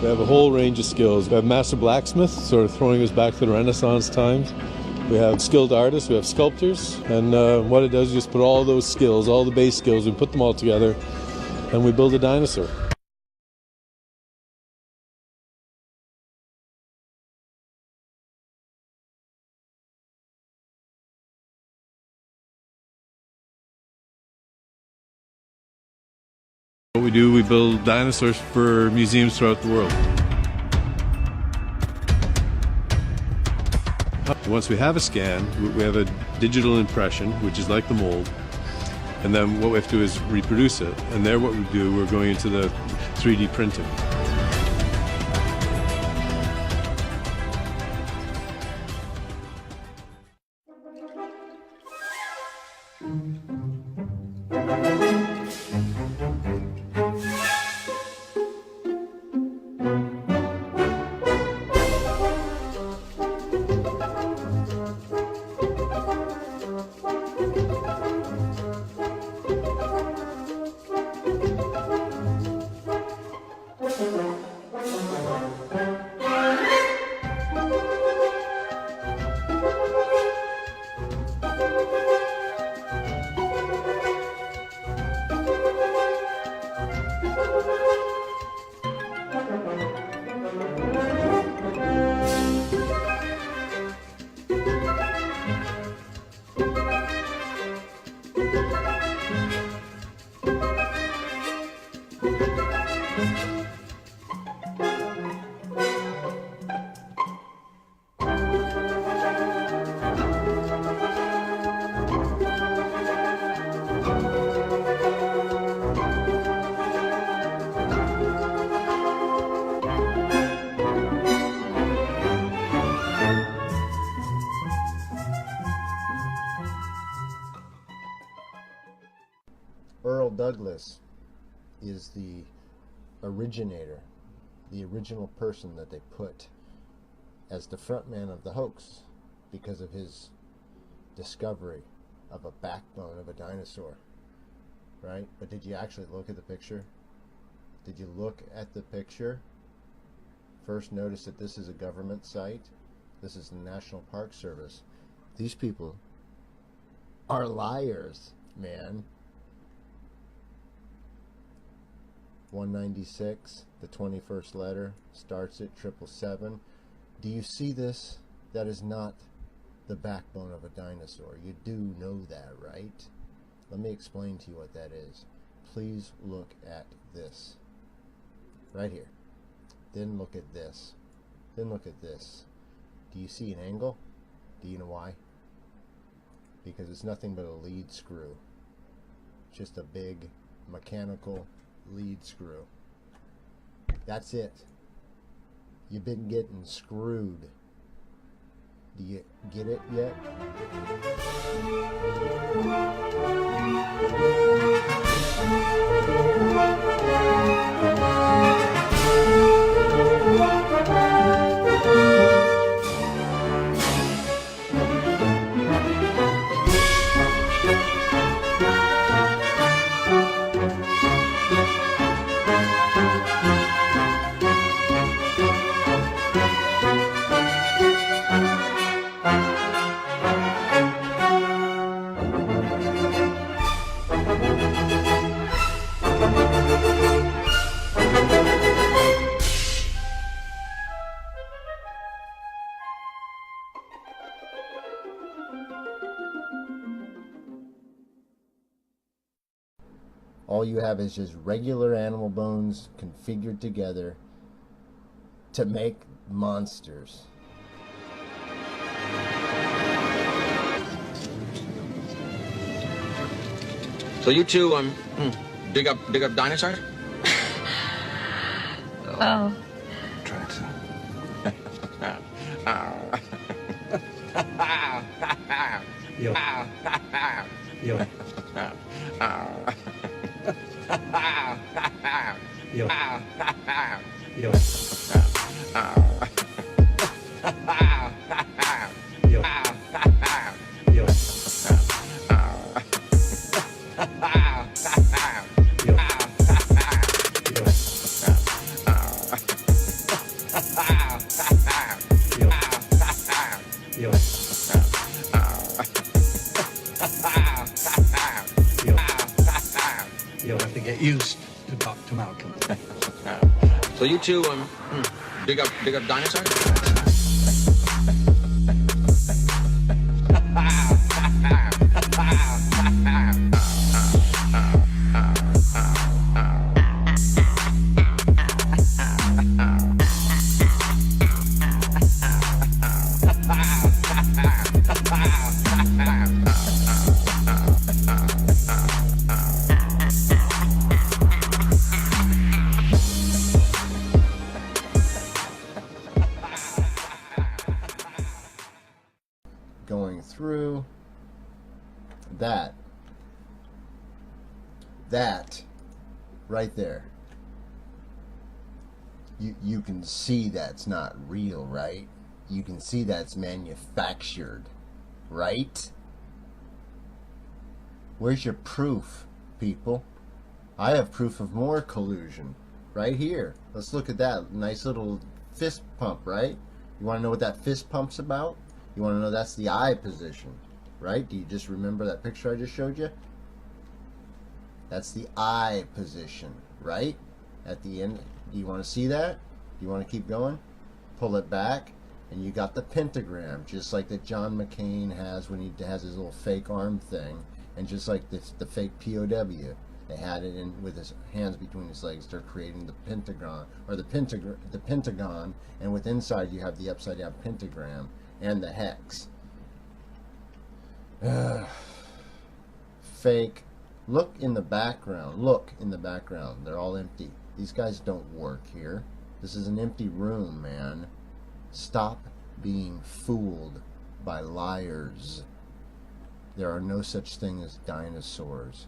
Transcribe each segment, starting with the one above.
We have a whole range of skills. We have master blacksmiths, sort of throwing us back to the Renaissance times. We have skilled artists, we have sculptors, and what it does is just put all those skills, all the base skills, we put them all together, and we build a dinosaur. What we do, we build dinosaurs for museums throughout the world. Once we have a scan, we have a digital impression, which is like the mold, and then what we have to do is reproduce it. And there what we do, we're going into the 3D printing. Douglas is the originator, the original person that they put as the front man of the hoax because of his discovery of a backbone of a dinosaur, right? But did you actually look at the picture? Did you look at the picture? First, notice that this is a government site. This is the National Park Service. These people are liars, man. 196, the 21st letter, starts at 777. Do you see this? That is not the backbone of a dinosaur. You do know that, right? Let me explain to you what that is. Please look at this. Right here. Then look at this. Then look at this. Do you see an angle? Do you know why? Because it's nothing but a lead screw. Just a big mechanical lead screw. That's it. You've been getting screwed. Do you get it yet? All you have is just regular animal bones configured together to make monsters. So you two dig up dinosaurs? Well, Try to. Yo. Yo. Yo. Yo. Yo. Yo. You'll have to get used to Dr. Malcolm. So you two dig up dinosaurs? Going through that right there, you can see that's not real, right? You can see that's manufactured, right? Where's your proof, people? I have proof of more collusion right here. Let's look at that nice little fist pump, right? You want to know what that fist pump's about? You want to know that's the eye position, right? Do you just remember that picture I just showed you? That's the eye position, right? At the end, do you want to see that? Do you want to keep going? Pull it back, and you got the pentagram, just like that John McCain has when he has his little fake arm thing, and just like the fake POW. They had it in with his hands between his legs. They're creating the pentagon, or the pentagon, and with inside you have the upside down pentagram and the hex. Fake. Look in the background. Look in the background. They're all empty. These guys don't work here. This is an empty room, man. Stop being fooled by liars. There are no such thing as dinosaurs.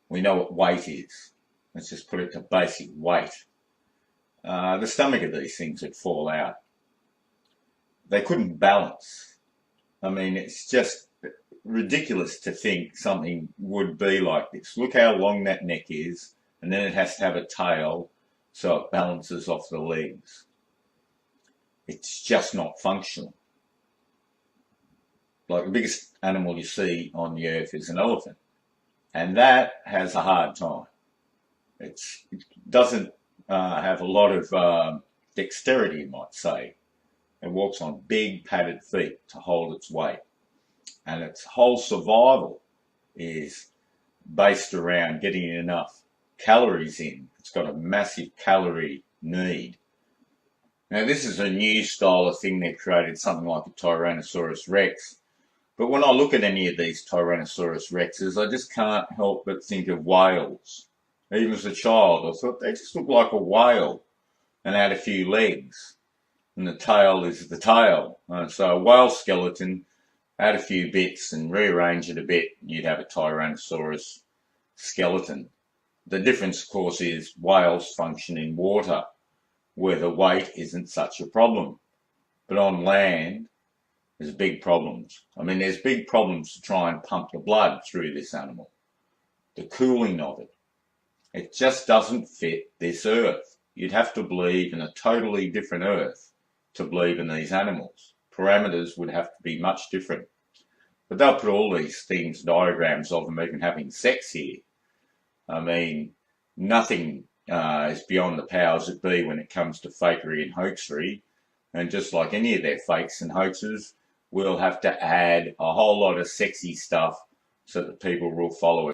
We know what weight is. Let's just put it to basic weight. The stomach of these things would fall out. They couldn't balance. I mean, it's just ridiculous to think something would be like this. Look how long that neck is, and then it has to have a tail so it balances off the legs. It's just not functional. Like the biggest animal you see on the earth is an elephant, and that has a hard time. It doesn't have a lot of dexterity, you might say. It walks on big padded feet to hold its weight, and its whole survival is based around getting enough calories in. It's got a massive calorie need. Now this is a new style of thing they've created, something like a Tyrannosaurus Rex. But when I look at any of these Tyrannosaurus Rexes, I just can't help but think of whales. Even as a child, I thought they just look like a whale and had a few legs. And the tail is the tail. So a whale skeleton, add a few bits and rearrange it a bit, you'd have a Tyrannosaurus skeleton. The difference, of course, is whales function in water, where the weight isn't such a problem. But on land, there's big problems. I mean, there's big problems to try and pump the blood through this animal. The cooling of it. It just doesn't fit this earth. You'd have to believe in a totally different earth to believe in these animals. Parameters would have to be much different. But they'll put all these things, diagrams of them even having sex here. I mean, nothing is beyond the powers that be when it comes to fakery and hoaxery. And just like any of their fakes and hoaxes, we'll have to add a whole lot of sexy stuff so that people will follow it.